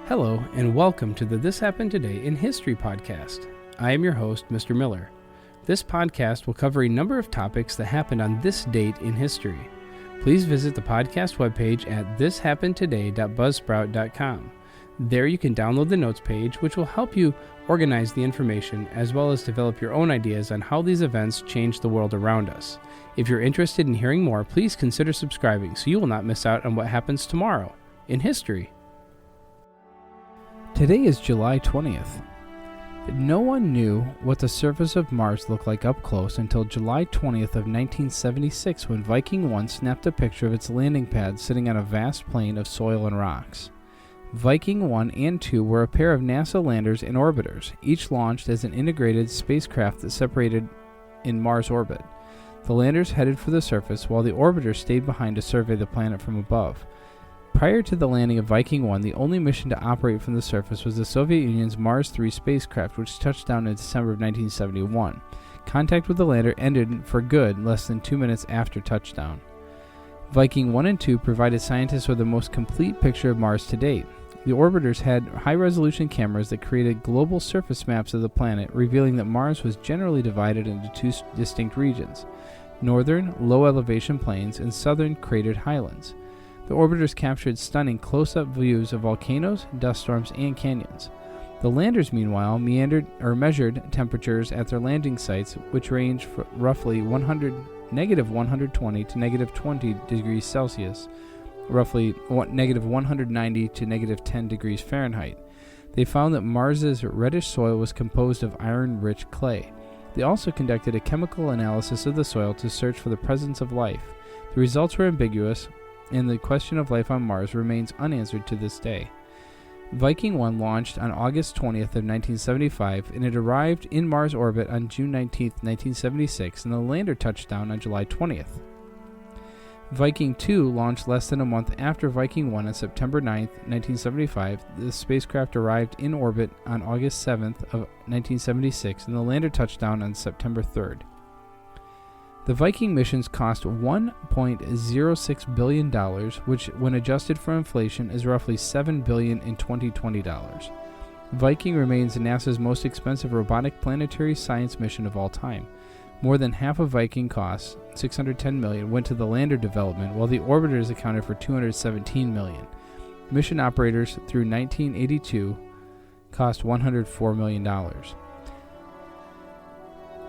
Hello, and welcome to the This Happened Today in History podcast. I am your host, Mr. Miller. This podcast will cover a number of topics that happened on this date in history. Please visit the podcast webpage at thishappenedtoday.buzzsprout.com. There you can download the notes page, which will help you organize the information as well as develop your own ideas on how these events change the world around us. If you're interested in hearing more, please consider subscribing so you will not miss out on what happens tomorrow in history. Today is July 20th. No one knew what the surface of Mars looked like up close until July 20th of 1976 when Viking 1 snapped a picture of its landing pad sitting on a vast plain of soil and rocks. Viking 1 and 2 were a pair of NASA landers and orbiters, each launched as an integrated spacecraft that separated in Mars orbit. The landers headed for the surface while the orbiters stayed behind to survey the planet from above. Prior to the landing of Viking 1, the only mission to operate from the surface was the Soviet Union's Mars 3 spacecraft, which touched down in December of 1971. Contact with the lander ended for good less than 2 minutes after touchdown. Viking 1 and 2 provided scientists with the most complete picture of Mars to date. The orbiters had high-resolution cameras that created global surface maps of the planet, revealing that Mars was generally divided into two distinct regions: northern, low-elevation plains and southern, cratered highlands. The orbiters captured stunning close-up views of volcanoes, dust storms, and canyons. The landers, meanwhile, measured temperatures at their landing sites, which range from roughly negative 120 to negative 20 degrees Celsius, roughly negative 190 to negative 10 degrees Fahrenheit. They found that Mars's reddish soil was composed of iron-rich clay. They also conducted a chemical analysis of the soil to search for the presence of life. The results were ambiguous, and the question of life on Mars remains unanswered to this day. Viking 1 launched on August 20th of 1975, and it arrived in Mars orbit on June 19th, 1976, and the lander touched down on July 20th. Viking 2 launched less than a month after Viking 1 on September 9th, 1975. The spacecraft arrived in orbit on August 7th of 1976, and the lander touched down on September 3rd. The Viking missions cost $1.06 billion, which, when adjusted for inflation, is roughly $7 billion in 2020 dollars. Viking remains NASA's most expensive robotic planetary science mission of all time. More than half of Viking costs, $610 million, went to the lander development, while the orbiters accounted for $217 million. Mission operators through 1982 cost $104 million.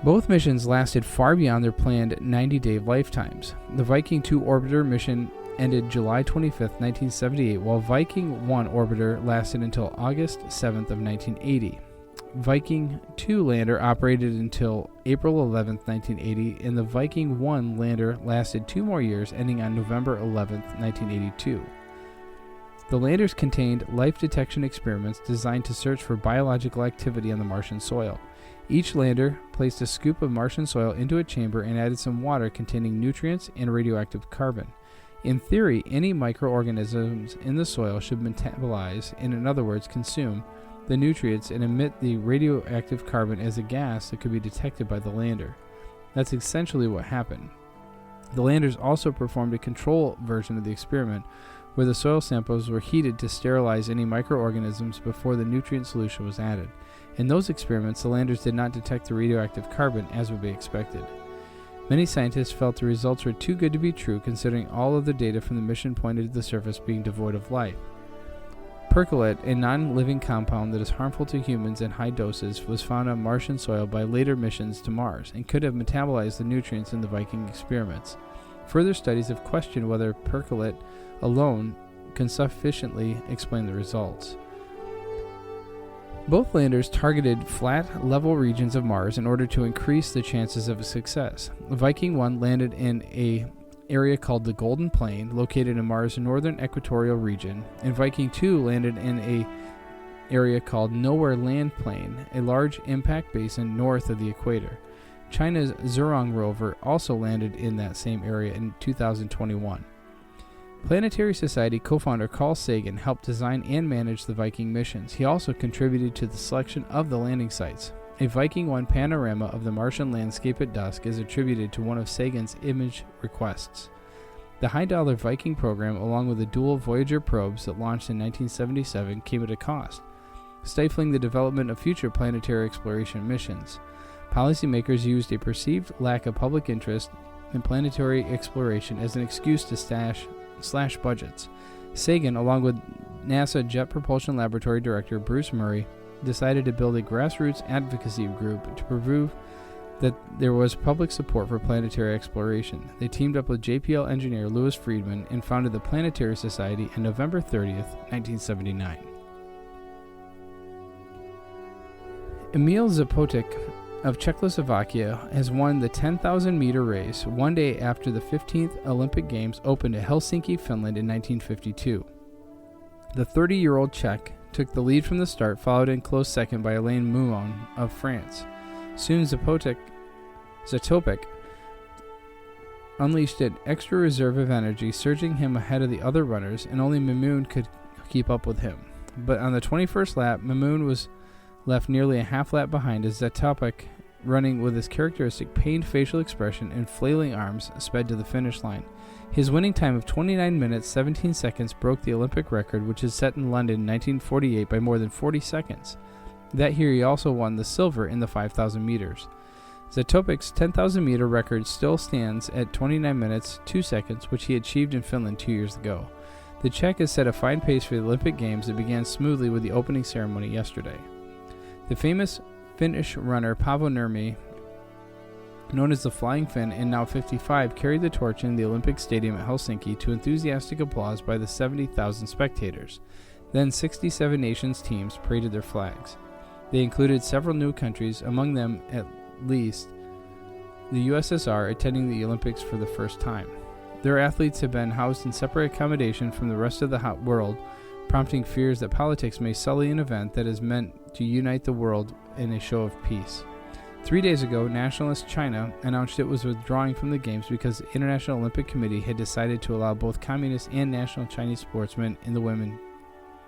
Both missions lasted far beyond their planned 90-day lifetimes. The Viking 2 orbiter mission ended July 25, 1978, while Viking 1 orbiter lasted until August 7th of 1980. Viking 2 lander operated until April 11, 1980, and the Viking 1 lander lasted 2 more years, ending on November 11, 1982. The landers contained life detection experiments designed to search for biological activity on the Martian soil. Each lander placed a scoop of Martian soil into a chamber and added some water containing nutrients and radioactive carbon. In theory, any microorganisms in the soil should metabolize, and in other words, consume, the nutrients and emit the radioactive carbon as a gas that could be detected by the lander. That's essentially what happened. The landers also performed a control version of the experiment, where the soil samples were heated to sterilize any microorganisms before the nutrient solution was added. In those experiments, the landers did not detect the radioactive carbon, as would be expected. Many scientists felt the results were too good to be true, considering all of the data from the mission pointed to the surface being devoid of life. Percolate, a non-living compound that is harmful to humans in high doses, was found on Martian soil by later missions to Mars, and could have metabolized the nutrients in the Viking experiments. Further studies have questioned whether percolate alone can sufficiently explain the results. Both landers targeted flat, level regions of Mars in order to increase the chances of success. Viking 1 landed in an area called the Golden Plain, located in Mars' northern equatorial region, and Viking 2 landed in an area called Nowhere Land Plain, a large impact basin north of the equator. China's Zhurong rover also landed in that same area in 2021. Planetary Society co-founder Carl Sagan helped design and manage the Viking missions. He also contributed to the selection of the landing sites. A Viking 1 panorama of the Martian landscape at dusk is attributed to one of Sagan's image requests. The high-dollar Viking program, along with the dual Voyager probes that launched in 1977, came at a cost, stifling the development of future planetary exploration missions. Policymakers used a perceived lack of public interest in planetary exploration as an excuse to slash budgets. Sagan, along with NASA Jet Propulsion Laboratory Director Bruce Murray, decided to build a grassroots advocacy group to prove that there was public support for planetary exploration. They teamed up with JPL engineer Louis Friedman and founded the Planetary Society on November 30th, 1979. Emil Zatopek of Czechoslovakia has won the 10,000-meter race one day after the 15th Olympic Games opened at Helsinki, Finland in 1952. The 30-year-old Czech took the lead from the start, followed in close second by Alain Mouon of France. Soon Zatopek unleashed an extra reserve of energy, surging him ahead of the other runners, and only Mouon could keep up with him. But on the 21st lap, Mouon was left nearly a half lap behind as Zatopek, running with his characteristic pained facial expression and flailing arms, sped to the finish line. His winning time of 29 minutes 17 seconds broke the Olympic record, which is set in London in 1948 by more than 40 seconds. That year he also won the silver in the 5,000 meters. Zatopek's 10,000-meter record still stands at 29 minutes 2 seconds, which he achieved in Finland 2 years ago. The Czech has set a fine pace for the Olympic Games that began smoothly with the opening ceremony yesterday. The famous Finnish runner Paavo Nurmi, known as the Flying Finn and now 55, carried the torch in the Olympic Stadium at Helsinki to enthusiastic applause by the 70,000 spectators. Then 67 nations' teams paraded their flags. They included several new countries, among them at least the USSR, attending the Olympics for the first time. Their athletes have been housed in separate accommodation from the rest of the world, prompting fears that politics may sully an event that is meant to unite the world in a show of peace. 3 days ago, nationalist China announced it was withdrawing from the Games because the International Olympic Committee had decided to allow both communist and national Chinese sportsmen and the women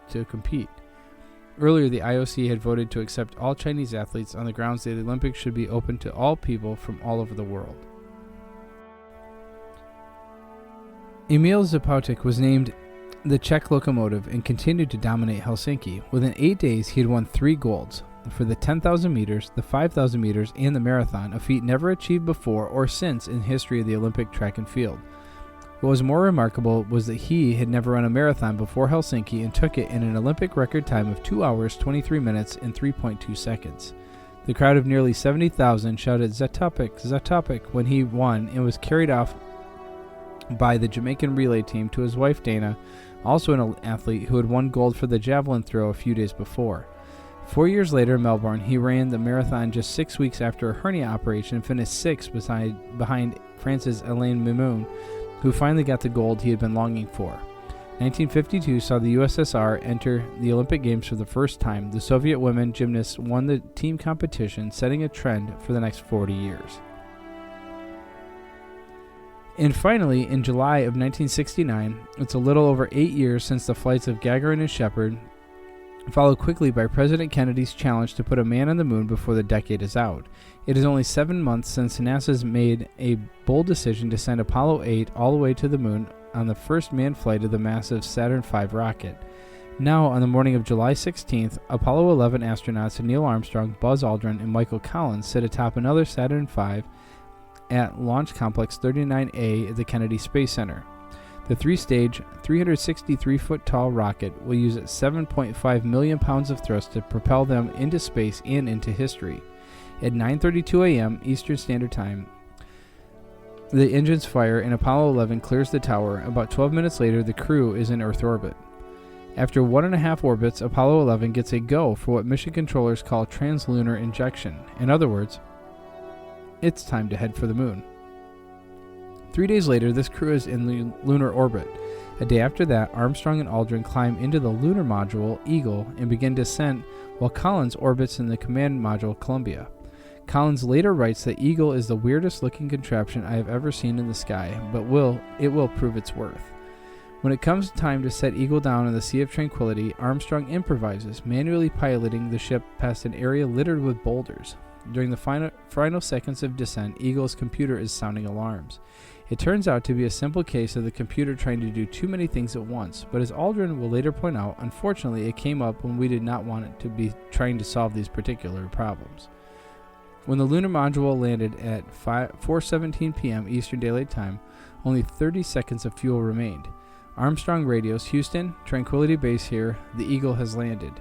to compete. Earlier, the IOC had voted to accept all Chinese athletes on the grounds that the Olympics should be open to all people from all over the world. Emil Zatopek was named the Czech locomotive and continued to dominate Helsinki. Within 8 days, he had won 3 golds for the 10,000 meters, the 5,000 meters, and the marathon, a feat never achieved before or since in history of the Olympic track and field. What was more remarkable was that he had never run a marathon before Helsinki and took it in an Olympic record time of 2 hours, 23 minutes, and 3.2 seconds. The crowd of nearly 70,000 shouted "Zatopek, Zatopek" when he won and was carried off by the Jamaican relay team to his wife Dana, also an athlete who had won gold for the javelin throw a few days before. 4 years later in Melbourne, he ran the marathon just 6 weeks after a hernia operation and finished 6th behind France's Alain Mouon, who finally got the gold he had been longing for. 1952 saw the USSR enter the Olympic Games for the first time. The Soviet women gymnasts won the team competition, setting a trend for the next 40 years. And finally, in July of 1969, it's a little over 8 years since the flights of Gagarin and Shepard, followed quickly by President Kennedy's challenge to put a man on the moon before the decade is out. It is only 7 months since NASA's made a bold decision to send Apollo 8 all the way to the moon on the first manned flight of the massive Saturn V rocket. Now, on the morning of July 16th, Apollo 11 astronauts Neil Armstrong, Buzz Aldrin, and Michael Collins sit atop another Saturn V at Launch Complex 39A at the Kennedy Space Center. The 3-stage, 363-foot-tall rocket will use 7.5 million pounds of thrust to propel them into space and into history. At 9:32 a.m. Eastern Standard Time, the engines fire and Apollo 11 clears the tower. About 12 minutes later, the crew is in Earth orbit. After 1.5 orbits, Apollo 11 gets a go for what mission controllers call translunar injection. In other words, it's time to head for the moon. 3 days later, this crew is in lunar orbit. A day after that, Armstrong and Aldrin climb into the lunar module Eagle and begin descent, while Collins orbits in the command module Columbia. Collins later writes that Eagle is the weirdest looking contraption I have ever seen in the sky, but it will prove its worth. When it comes time to set Eagle down in the Sea of Tranquility, Armstrong improvises, manually piloting the ship past an area littered with boulders. During the final seconds of descent, Eagle's computer is sounding alarms. It turns out to be a simple case of the computer trying to do too many things at once, but as Aldrin will later point out, unfortunately it came up when we did not want it to be trying to solve these particular problems. When the lunar module landed at 4:17 p.m. Eastern Daylight Time, only 30 seconds of fuel remained. Armstrong radios, Houston, Tranquility Base here, the Eagle has landed.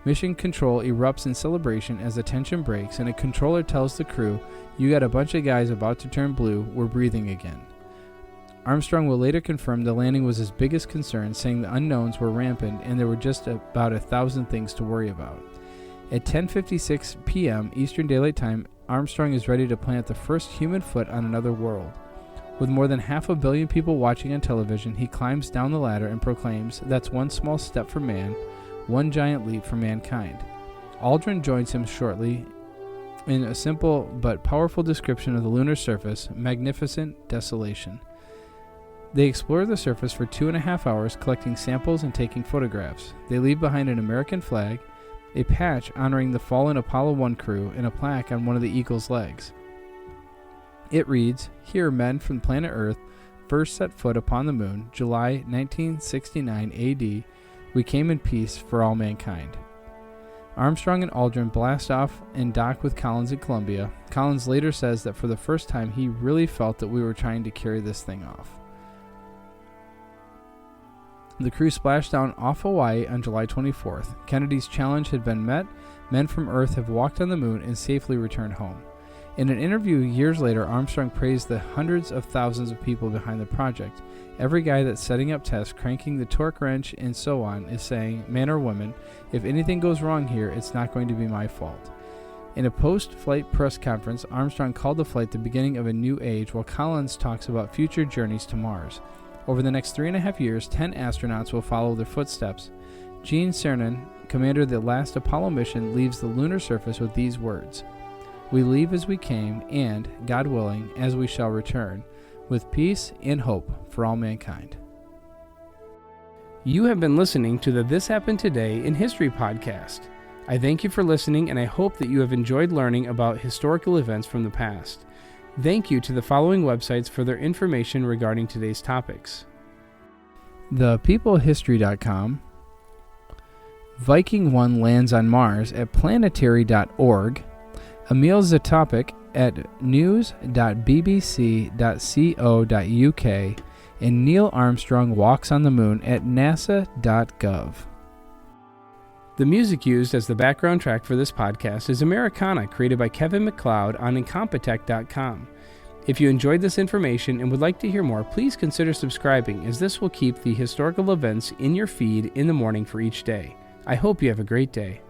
Mission Control erupts in celebration as the tension breaks and a controller tells the crew, "You got a bunch of guys about to turn blue, we're breathing again." Armstrong will later confirm the landing was his biggest concern, saying the unknowns were rampant and there were just about 1,000 things to worry about. At 10:56 p.m. Eastern Daylight Time, Armstrong is ready to plant the first human foot on another world. With more than 500 million people watching on television, he climbs down the ladder and proclaims, "That's one small step for man, one giant leap for mankind." Aldrin joins him shortly in a simple but powerful description of the lunar surface, magnificent desolation. They explore the surface for 2.5 hours, collecting samples and taking photographs. They leave behind an American flag, a patch honoring the fallen Apollo 1 crew, and a plaque on one of the Eagle's legs. It reads, "Here men from planet Earth first set foot upon the moon, July 1969 AD. We came in peace for all mankind." Armstrong and Aldrin blast off and dock with Collins at Columbia. Collins later says that for the first time he really felt that we were trying to carry this thing off. The crew splashed down off Hawaii on July 24th. Kennedy's challenge had been met. Men from Earth have walked on the moon and safely returned home. In an interview years later, Armstrong praised the hundreds of thousands of people behind the project. Every guy that's setting up tests, cranking the torque wrench, and so on is saying, man or woman, if anything goes wrong here, it's not going to be my fault. In a post-flight press conference, Armstrong called the flight the beginning of a new age, while Collins talks about future journeys to Mars. Over the next 3.5 years, 10 astronauts will follow their footsteps. Gene Cernan, commander of the last Apollo mission, leaves the lunar surface with these words, "We leave as we came, and, God willing, as we shall return, with peace and hope for all mankind." You have been listening to the This Happened Today in History podcast. I thank you for listening, and I hope that you have enjoyed learning about historical events from the past. Thank you to the following websites for their information regarding today's topics: ThePeopleHistory.com, Viking 1 lands on Mars at planetary.org, Emil Zatopek at news.bbc.co.uk, and Neil Armstrong walks on the moon at nasa.gov. The music used as the background track for this podcast is Americana, created by Kevin MacLeod on Incompetech.com. If you enjoyed this information and would like to hear more, please consider subscribing, as this will keep the historical events in your feed in the morning for each day. I hope you have a great day.